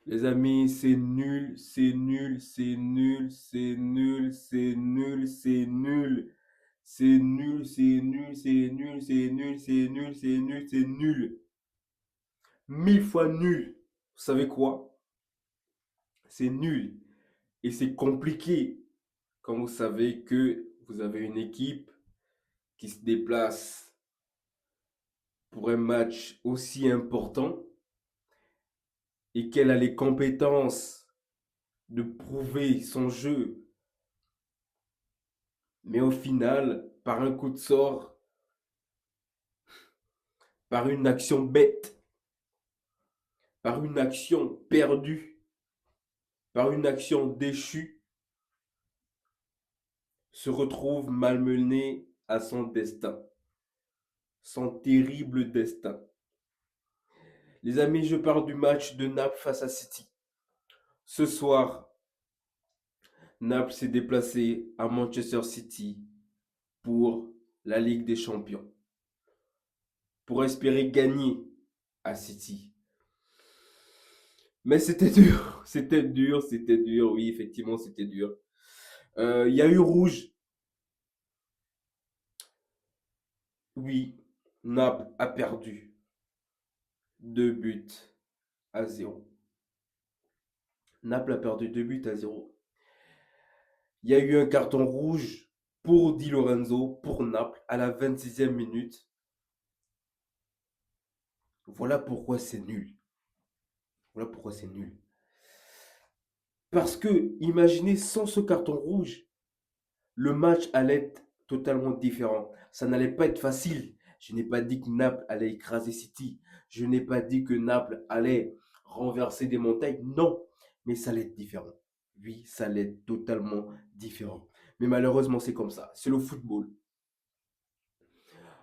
Les amis, c'est nul, c'est nul, c'est nul, c'est nul, c'est nul, c'est nul. C'est nul, c'est nul, c'est nul, c'est nul, c'est nul, c'est nul, c'est nul. 1000 fois nul. Vous savez quoi? C'est nul. Et c'est compliqué quand vous savez que vous avez une équipe qui se déplace pour un match aussi important et qu'elle a les compétences de prouver son jeu. Mais au final, par un coup de sort, par une action bête, par une action perdue, par une action déchue, se retrouve malmené à son destin, son terrible destin. Les amis, je pars du match de Naples face à City. Ce soir, Naples s'est déplacé à Manchester City pour la Ligue des Champions, pour espérer gagner à City. Mais c'était dur, c'était dur, c'était dur, oui, effectivement, c'était dur. Il y a eu rouge. Oui, Naples a perdu 2 buts à 0. Naples a perdu 2 buts à 0. Il y a eu un carton rouge pour Di Lorenzo, pour Naples, à la 26e minute. Voilà pourquoi c'est nul. Voilà pourquoi c'est nul. Parce que, imaginez, sans ce carton rouge, le match allait être totalement différent. Ça n'allait pas être facile. Je n'ai pas dit que Naples allait écraser City. Je n'ai pas dit que Naples allait renverser des montagnes. Non, mais ça allait être différent. Oui, ça allait être totalement différent. Mais malheureusement, c'est comme ça. C'est le football.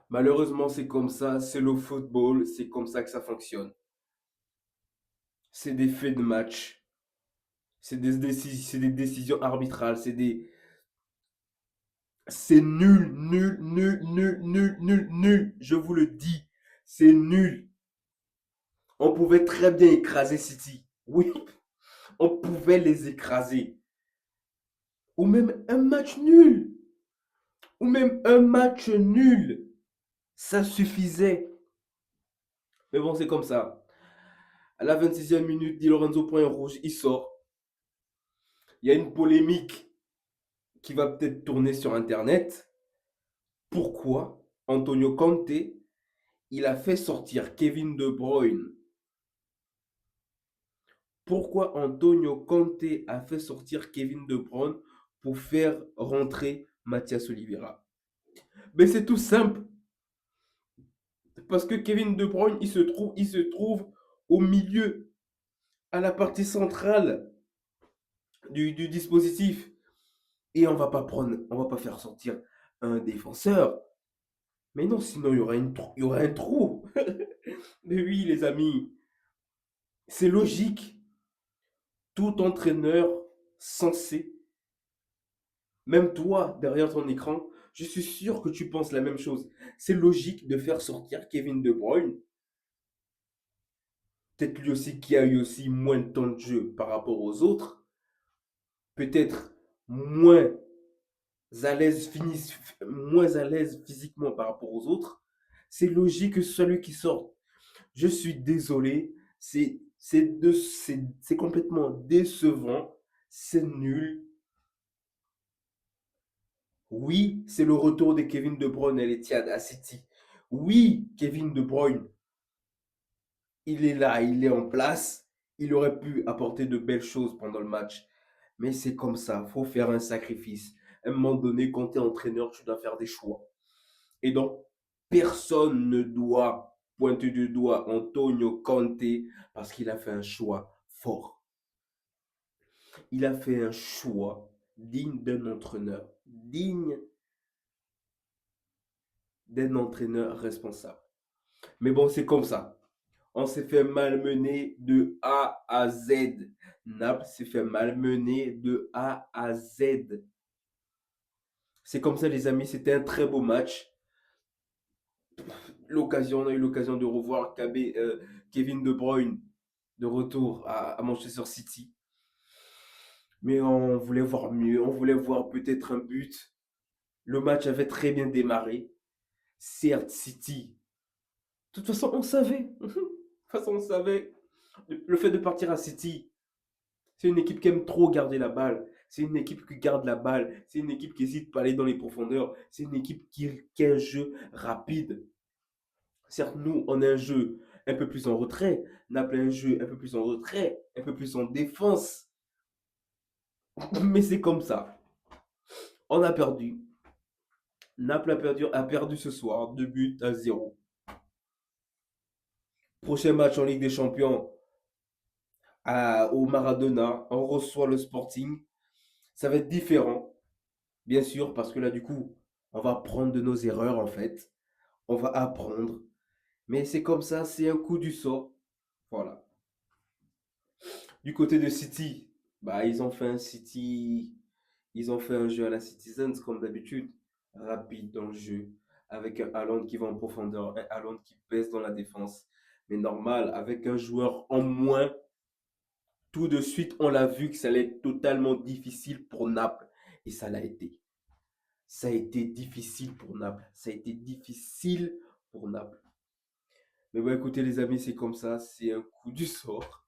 Malheureusement, c'est comme ça. C'est le football. C'est comme ça que ça fonctionne. C'est des faits de match. C'est des décisions arbitrales. C'est nul, nul, nul, nul, nul, nul, nul. Je vous le dis, c'est nul. On pouvait très bien écraser City. Oui, on pouvait les écraser. Ou même un match nul. Ou même un match nul. Ça suffisait. Mais bon, c'est comme ça. À la 26e minute, Di Lorenzo prend un rouge, il sort. Il y a une polémique qui va peut-être tourner sur Internet. Pourquoi Antonio Conte, il a fait sortir Kevin De Bruyne? Pourquoi Antonio Conte a fait sortir Kevin De Bruyne pour faire rentrer Mathias Oliveira? Mais c'est tout simple. Parce que Kevin De Bruyne, il se trouve au milieu, à la partie centrale du dispositif. Et on va pas faire sortir un défenseur. Mais non, sinon il y aura un trou. Mais oui, les amis, c'est logique. Tout entraîneur censé, même toi, derrière ton écran, je suis sûr que tu penses la même chose. C'est logique de faire sortir Kevin De Bruyne. Peut-être lui aussi qui a eu aussi moins de temps de jeu par rapport aux autres. Peut-être moins moins à l'aise physiquement par rapport aux autres. C'est logique que ce soit lui qui sorte. Je suis désolé. C'est complètement décevant. C'est nul. Oui, c'est le retour de Kevin De Bruyne à l'Etihad, à City. Oui, Kevin De Bruyne, il est là, il est en place. Il aurait pu apporter de belles choses pendant le match. Mais c'est comme ça, il faut faire un sacrifice. À un moment donné, quand tu es entraîneur, tu dois faire des choix. Et donc, personne ne doit pointer du doigt Antonio Conte parce qu'il a fait un choix fort. Il a fait un choix digne d'un entraîneur responsable. Mais bon, c'est comme ça. On s'est fait malmener de A à Z. Naples s'est fait malmener de A à Z. C'est comme ça, les amis. C'était un très beau match. On a eu l'occasion de revoir Kevin De Bruyne de retour à Manchester City. Mais on voulait voir mieux, on voulait voir peut-être un but. Le match avait très bien démarré. Certes, City. De toute façon, on savait. De toute façon, on savait. Le fait de partir à City, c'est une équipe qui aime trop garder la balle. C'est une équipe qui garde la balle. C'est une équipe qui hésite pas à aller dans les profondeurs. C'est une équipe qui a un jeu rapide. Certes, nous, on a un jeu un peu plus en retrait. Naples a un jeu un peu plus en retrait, un peu plus en défense. Mais c'est comme ça. On a perdu. Naples a perdu ce soir, 2 buts à 0. Prochain match en Ligue des Champions au Maradona. On reçoit le Sporting. Ça va être différent, bien sûr, parce que là, du coup, on va apprendre de nos erreurs, en fait. On va apprendre. Mais c'est comme ça, c'est un coup du sort. Voilà. Du côté de City, bah, ils ont fait un jeu à la Citizens, comme d'habitude. Rapide dans le jeu. Avec un Haaland qui va en profondeur, un Haaland qui pèse dans la défense. Mais normal, avec un joueur en moins, tout de suite, on l'a vu que ça allait être totalement difficile pour Naples. Et ça l'a été. Ça a été difficile pour Naples. Ça a été difficile pour Naples. Mais bon, écoutez, les amis, c'est comme ça. C'est un coup du sort.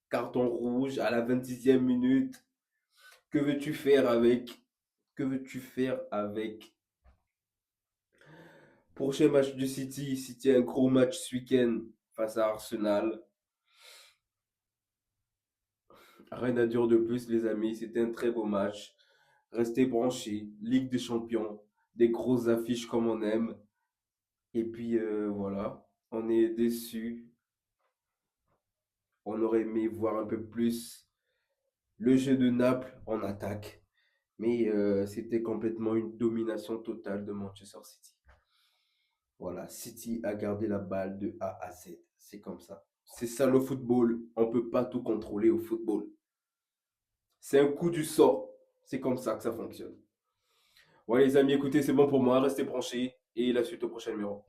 Carton rouge à la 26e minute. Que veux-tu faire avec? Que veux-tu faire avec? Prochain match du City. City a un gros match ce week-end face à Arsenal. Rien à dire de plus, les amis. C'était un très beau match. Restez branchés. Ligue des Champions. Des grosses affiches comme on aime. Et puis voilà. On est déçus. On aurait aimé voir un peu plus le jeu de Naples en attaque. Mais c'était complètement une domination totale de Manchester City. Voilà, City a gardé la balle de A à Z. C'est comme ça. C'est ça le football. On ne peut pas tout contrôler au football. C'est un coup du sort. C'est comme ça que ça fonctionne. Ouais, les amis, écoutez, c'est bon pour moi. Restez branchés. Et la suite au prochain numéro.